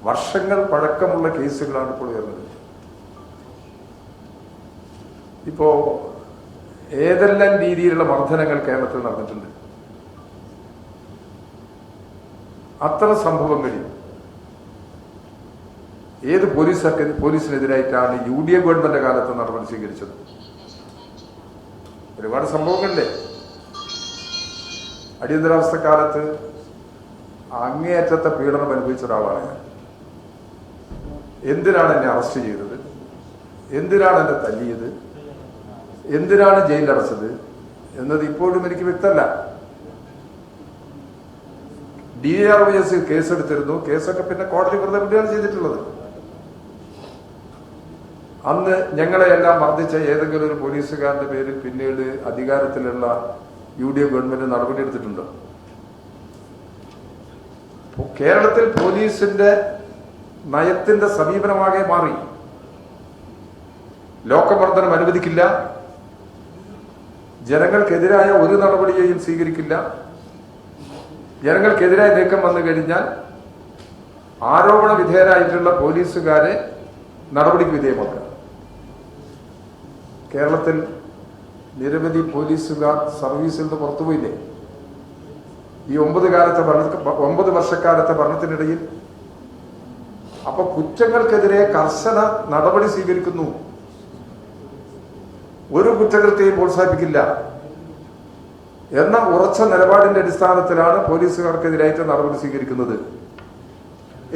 വർഷങ്ങൾ പഴക്കമുള്ള കേസുകളാണ് ഇപ്പോൾ ഉയർന്നത്. ഇപ്പോ ഏതെല്ലാം രീതിയിലുള്ള മർദ്ദനങ്ങൾ കേരളത്തിൽ നടന്നിട്ടുണ്ട്. അത്തരം സംഭവങ്ങളിൽ ഏത് പോലീസിനെതിരായിട്ടാണ് UDA ഗവൺമെന്റ് കാലത്ത് നടപടി സ്വീകരിച്ചത്? ഒരുപാട് സംഭവങ്ങളില്ലേ? അടിയന്തരാവസ്ഥ കാലത്ത് അങ്ങേയറ്റത്തെ പീഡനം അനുഭവിച്ച ഒരാളാണ് ഞാൻ. എന്തിനാണ് എന്നെ അറസ്റ്റ് ചെയ്തത്? എന്തിനാണ് എന്നെ തല്ലിയത്? എന്തിനാണ് ജയിലിലടച്ചത് എന്നത് ഇപ്പോഴും എനിക്ക് വ്യക്തമല്ല. DRYS കേസെടുത്തിരുന്നു. കേസൊക്കെ പിന്നെ കോടതി വെറുതെ വിടുകയാണ് ചെയ്തിട്ടുള്ളത്. അന്ന് ഞങ്ങളെയെല്ലാം മർദ്ദിച്ച ഏതെങ്കിലും ഒരു പോലീസുകാരന്റെ പേരിൽ പിന്നീട് അധികാരത്തിലുള്ള UDA ഗവൺമെന്റ് നടപടിയെടുത്തിട്ടുണ്ടോ? കേരളത്തിൽ പോലീസിന്റെ നയത്തിന്റെ സമീപനമാകെ മാറി. ലോക്കമർദ്ദനം അനുവദിക്കില്ല, ജനങ്ങൾക്കെതിരായ ഒരു നടപടിയെയും സ്വീകരിക്കില്ല, ജനങ്ങൾക്കെതിരായ നീക്കം വന്നു കഴിഞ്ഞാൽ ആരോപണ വിധേയരായിട്ടുള്ള പോലീസുകാരെ നടപടിക്ക് വിധേയമാക്കുക. കേരളത്തിൽ നിരവധി പോലീസുകാർ സർവീസിൽ നിന്ന് പുറത്തുപോയില്ലേ? ഈ 9 വർഷക്കാലത്തെ ഭരണത്തിനിടയിൽ. അപ്പൊ കുറ്റങ്ങൾക്കെതിരെ കർശന നടപടി സ്വീകരിക്കുന്നു. ഒരു കുറ്റകൃത്യവും പ്രോത്സാഹിപ്പിക്കില്ല എന്ന ഉറച്ച നിലപാടിന്റെ അടിസ്ഥാനത്തിലാണ് പോലീസുകാർക്കെതിരായിട്ട് നടപടി സ്വീകരിക്കുന്നത്.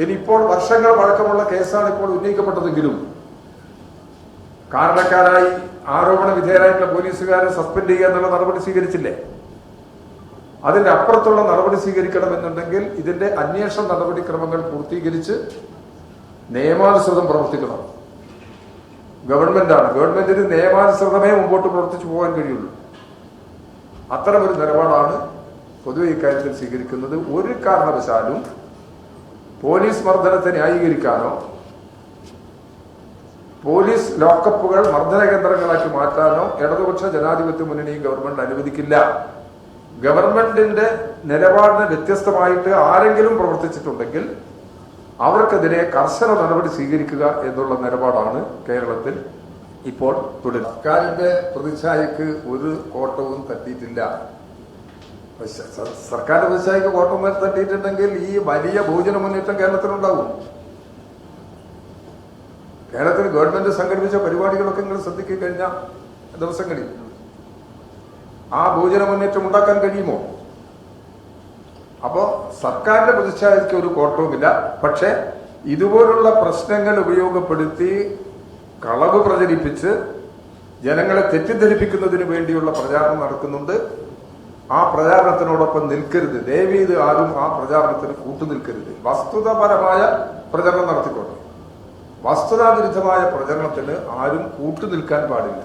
ഇനിയിപ്പോൾ വർഷങ്ങൾ പഴക്കമുള്ള കേസാണ് ഇപ്പോൾ ഉന്നയിക്കപ്പെട്ടതെങ്കിലും കാരണക്കാരായി ആരോപണ വിധേയരായിട്ടുള്ള പോലീസുകാരെ സസ്പെൻഡ് ചെയ്യുക എന്നുള്ള നടപടി സ്വീകരിച്ചില്ലേ? അതിന്റെ അപ്പുറത്തുള്ള നടപടി സ്വീകരിക്കണമെന്നുണ്ടെങ്കിൽ ഇതിന്റെ അന്വേഷണ നടപടിക്രമങ്ങൾ പൂർത്തീകരിച്ച് നിയമാനുസൃതം പ്രവർത്തിക്കണം. ഗവൺമെന്റിന് നിയമാനുസൃതമേ മുമ്പോട്ട് പ്രവർത്തിച്ചു പോകാൻ കഴിയുള്ളൂ. അത്തരമൊരു നിലപാടാണ് പൊതുവെ ഇക്കാര്യത്തിൽ സ്വീകരിക്കുന്നത്. ഒരു കാരണവശാലും പോലീസ് മർദ്ദനത്തെ ന്യായീകരിക്കാനോ പോലീസ് ലോക്കപ്പുകൾ മർദ്ദന കേന്ദ്രങ്ങളാക്കി മാറ്റാനോ ഇടതുപക്ഷ ജനാധിപത്യ മുന്നണിയും ഗവൺമെന്റ് അനുവദിക്കില്ല. ഗവൺമെന്റിന്റെ നിലപാടിന് വ്യത്യസ്തമായിട്ട് ആരെങ്കിലും പ്രവർത്തിച്ചിട്ടുണ്ടെങ്കിൽ അവർക്കെതിരെ കർശന നടപടി സ്വീകരിക്കുക എന്നുള്ള നിലപാടാണ് കേരളത്തിൽ ഇപ്പോൾ തുടരുന്നത്. സർക്കാരിന്റെ പ്രതിച്ഛായക്ക് ഒരു കോട്ടവും തട്ടിയിട്ടില്ല. സർക്കാരിന്റെ പ്രതിച്ഛായക്ക് കോട്ടം തട്ടിയിട്ടുണ്ടെങ്കിൽ ഈ വലിയ ഭോജന മുന്നേറ്റം കേരളത്തിലുണ്ടാവും. കേരളത്തിൽ ഗവൺമെന്റ് സംഘടിപ്പിച്ച പരിപാടികളൊക്കെ നിങ്ങൾ ശ്രദ്ധിക്കുക കഴിഞ്ഞ ദിവസങ്ങളിൽ ആ ഭോജന മുന്നേറ്റം ഉണ്ടാക്കാൻ കഴിയുമോ? അപ്പോ സർക്കാരിന്റെ പ്രതിച്ഛായക്ക് ഒരു കോട്ടവുമില്ല. പക്ഷെ ഇതുപോലുള്ള പ്രശ്നങ്ങൾ ഉപയോഗപ്പെടുത്തി കളവ് പ്രചരിപ്പിച്ച് ജനങ്ങളെ തെറ്റിദ്ധരിപ്പിക്കുന്നതിന് വേണ്ടിയുള്ള പ്രചാരണം നടക്കുന്നുണ്ട്. ആ പ്രചാരണത്തിനോടൊപ്പം നിൽക്കരുത്. ദയവീത് ആരും ആ പ്രചാരണത്തിന് കൂട്ടുനിൽക്കരുത്. വസ്തുതാപരമായ പ്രചരണം നടത്തിക്കോട്ടെ. വസ്തുതാവിരുദ്ധമായ പ്രചരണത്തിന് ആരും കൂട്ടുനിൽക്കാൻ പാടില്ല.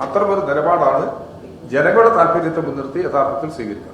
അത്തരമൊരു നിലപാടാണ് ജനങ്ങളുടെ താല്പര്യത്തെ മുൻനിർത്തി യഥാർത്ഥത്തിൽ സ്വീകരിക്കുക.